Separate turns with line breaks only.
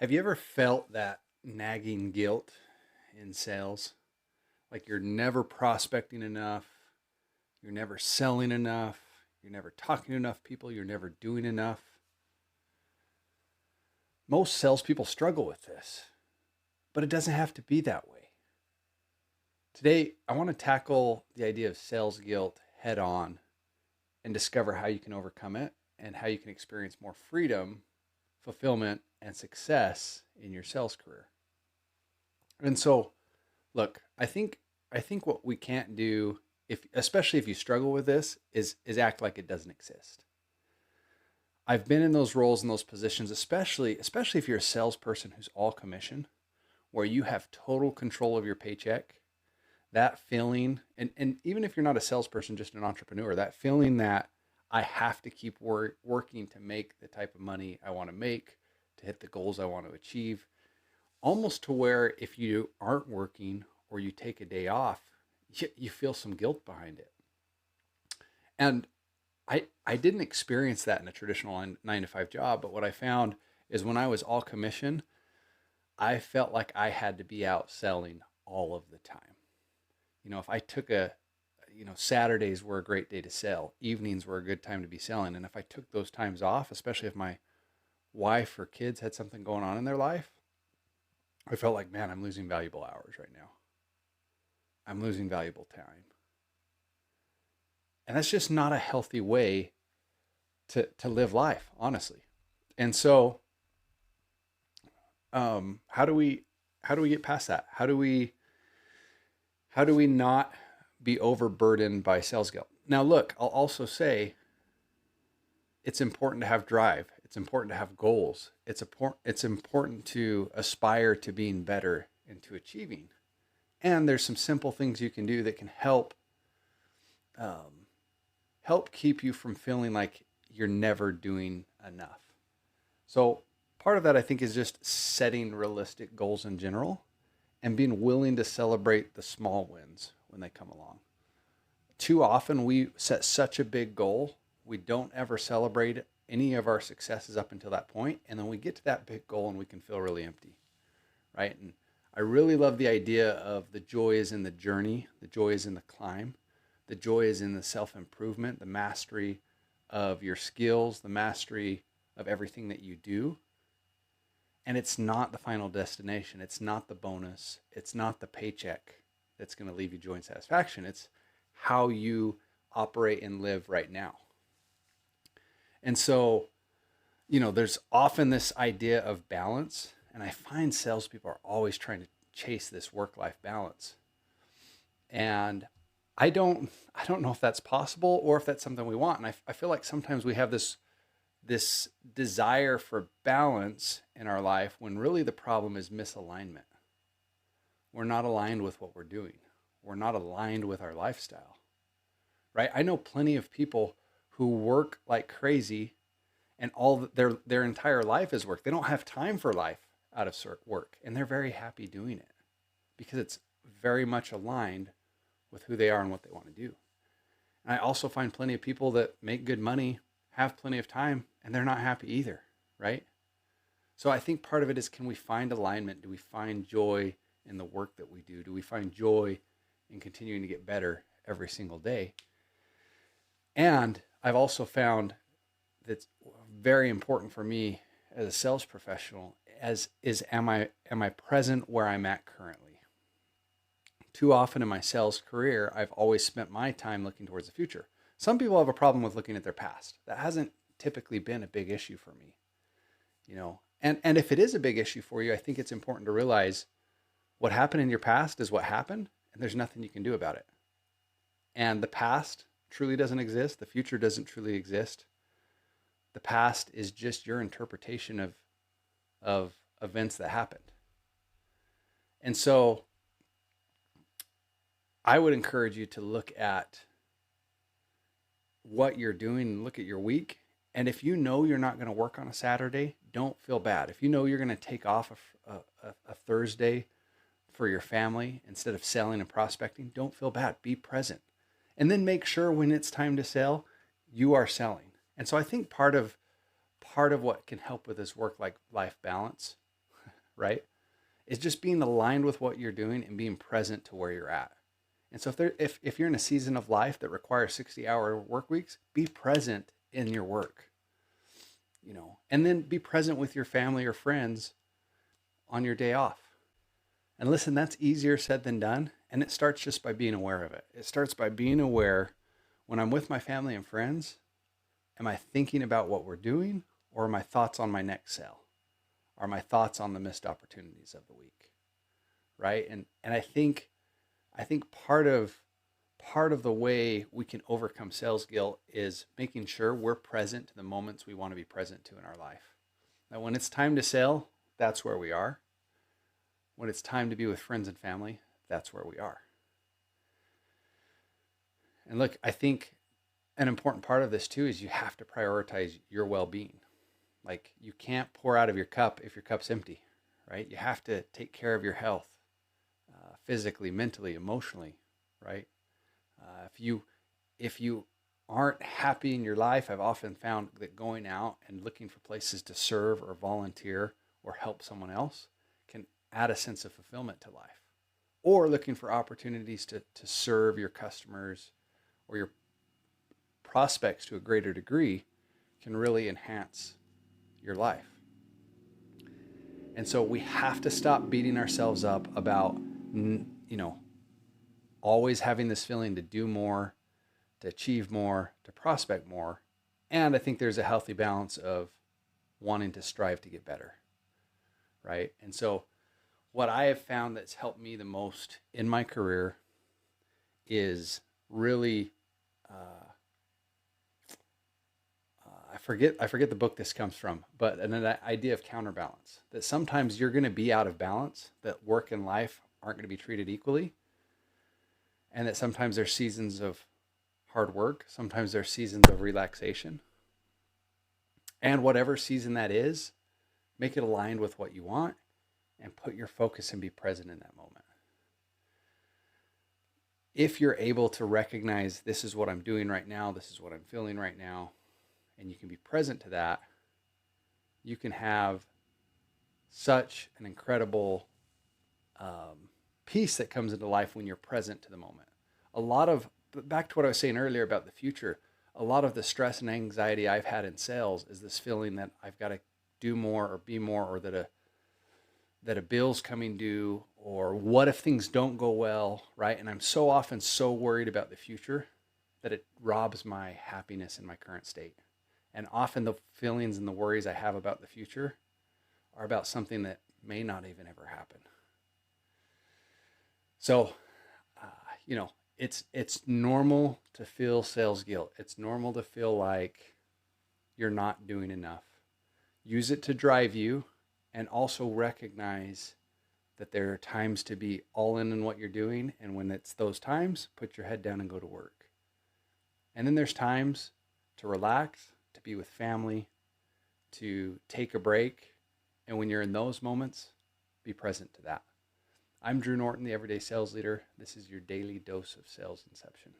Have you ever felt that nagging guilt in sales? Like you're never prospecting enough, you're never selling enough, you're never talking to enough people, you're never doing enough. Most salespeople struggle with this, but it doesn't have to be that way. Today, I want to tackle the idea of sales guilt head on and discover how you can overcome it and how you can experience more freedom, fulfillment, and success in your sales career. And so, look, I think what we can't do, if especially if you struggle with this, is act like it doesn't exist. I've been in those roles and those positions, especially if you're a salesperson who's all commission, where you have total control of your paycheck. That feeling, and even if you're not a salesperson, just an entrepreneur, that feeling that I have to keep working to make the type of money I want to make, to hit the goals I want to achieve, almost to where if you aren't working or you take a day off, you feel some guilt behind it. And I didn't experience that in a traditional 9 to 5 job, but what I found is when I was all commission, I felt like I had to be out selling all of the time. If I took Saturdays were a great day to sell, evenings were a good time to be selling. And if I took those times off, especially if my wife or kids had something going on in their life, I felt like, man, I'm losing valuable hours right now. I'm losing valuable time. And that's just not a healthy way to live life, honestly. And so, how do we get past that? How do we not be overburdened by sales guilt? Now, look, I'll also say it's important to have drive. It's important to have goals. It's important to aspire to being better and to achieving. And there's some simple things you can do that can help keep you from feeling like you're never doing enough. So part of that, I think, is just setting realistic goals in general and being willing to celebrate the small wins when they come along. Too often we set such a big goal, we don't ever celebrate any of our successes up until that point, and then we get to that big goal and we can feel really empty, right? And I really love the idea of the joy is in the journey, the joy is in the climb, the joy is in the self-improvement, the mastery of your skills, the mastery of everything that you do. And it's not the final destination. It's not the bonus. It's not the paycheck that's going to leave you joy and satisfaction. It's how you operate and live right now. And so, there's often this idea of balance. And I find salespeople are always trying to chase this work-life balance. And I don't know if that's possible or if that's something we want. And I feel like sometimes we have this desire for balance in our life when really the problem is misalignment. We're not aligned with what we're doing. We're not aligned with our lifestyle, right? I know plenty of people who work like crazy and all their entire life is work. They don't have time for life out of work, and they're very happy doing it because it's very much aligned with who they are and what they want to do. And I also find plenty of people that make good money, have plenty of time, and they're not happy either, right? So I think part of it is, can we find alignment? Do we find joy in the work that we do? Do we find joy in continuing to get better every single day? And I've also found that's very important for me as a sales professional am I present where I'm at currently? Too often in my sales career, I've always spent my time looking towards the future. Some people have a problem with looking at their past. That hasn't typically been a big issue for me, And if it is a big issue for you, I think it's important to realize what happened in your past is what happened, and there's nothing you can do about it. And the past truly doesn't exist. The future doesn't truly exist. The past is just your interpretation of events that happened. And so I would encourage you to look at what you're doing and look at your week. And if you know you're not going to work on a Saturday, don't feel bad. If you know you're going to take off a Thursday for your family instead of selling and prospecting, don't feel bad. Be present. And then make sure when it's time to sell, you are selling. And so I think part of what can help with this work-life balance right? Is just being aligned with what you're doing and being present to where you're at. And so if you're in a season of life that requires 60-hour work weeks, be present in your work, and then be present with your family or friends on your day off. And listen, that's easier said than done. And it starts just by being aware of it. It starts by being aware when I'm with my family and friends, am I thinking about what we're doing, or are my thoughts on my next sale? Are my thoughts on the missed opportunities of the week? Right? And I think part of the way we can overcome sales guilt is making sure we're present to the moments we want to be present to in our life. Now, when it's time to sell, that's where we are. When it's time to be with friends and family, that's where we are. And look, I think an important part of this too is you have to prioritize your well-being. Like, you can't pour out of your cup if your cup's empty, right? You have to take care of your health, physically, mentally, emotionally, right? If you aren't happy in your life, I've often found that going out and looking for places to serve or volunteer or help someone else can add a sense of fulfillment to life. Or looking for opportunities to serve your customers or your prospects to a greater degree can really enhance your life. And so we have to stop beating ourselves up about, always having this feeling to do more, to achieve more, to prospect more. And I think there's a healthy balance of wanting to strive to get better, right? And so what I have found that's helped me the most in my career is really, I forget the book this comes from, but an idea of counterbalance, that sometimes you're going to be out of balance, that work and life aren't going to be treated equally, and that sometimes there's seasons of hard work, sometimes there's seasons of relaxation. And whatever season that is, make it aligned with what you want and put your focus and be present in that moment. If you're able to recognize, this is what I'm doing right now, this is what I'm feeling right now, and you can be present to that, you can have such an incredible peace that comes into life when you're present to the moment. Back to what I was saying earlier about the future, a lot of the stress and anxiety I've had in sales is this feeling that I've got to do more or be more, or that a bill's coming due, or what if things don't go well, right? And I'm so often so worried about the future that it robs my happiness in my current state. And often the feelings and the worries I have about the future are about something that may not even ever happen. So, it's normal to feel sales guilt. It's normal to feel like you're not doing enough. Use it to drive you, and also recognize that there are times to be all in what you're doing. And when it's those times, put your head down and go to work. And then there's times to relax, to be with family, to take a break. And when you're in those moments, be present to that. I'm Drew Norton, the Everyday Sales Leader. This is your daily dose of sales inception.